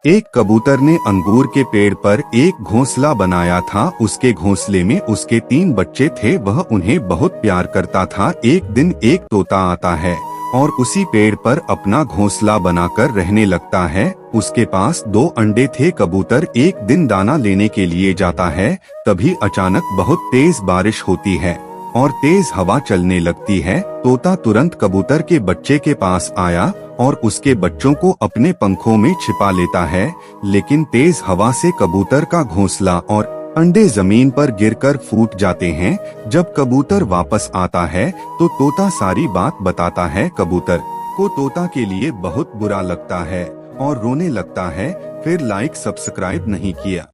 एक कबूतर ने अंगूर के पेड़ पर एक घोंसला बनाया था। उसके घोंसले में उसके 3 बच्चे थे। वह उन्हें बहुत प्यार करता था। एक दिन एक तोता आता है और उसी पेड़ पर अपना घोंसला बनाकर रहने लगता है। उसके पास 2 अंडे थे। कबूतर एक दिन दाना लेने के लिए जाता है। तभी अचानक बहुत तेज बारिश होती है और तेज हवा चलने लगती है। तोता तुरंत कबूतर के बच्चे के पास आया और उसके बच्चों को अपने पंखों में छिपा लेता है। लेकिन तेज हवा से कबूतर का घोंसला और अंडे जमीन पर गिरकर फूट जाते हैं। जब कबूतर वापस आता है तो तोता सारी बात बताता है। कबूतर को तोता के लिए बहुत बुरा लगता है और रोने लगता है। फिर लाइक सब्सक्राइब नहीं किया।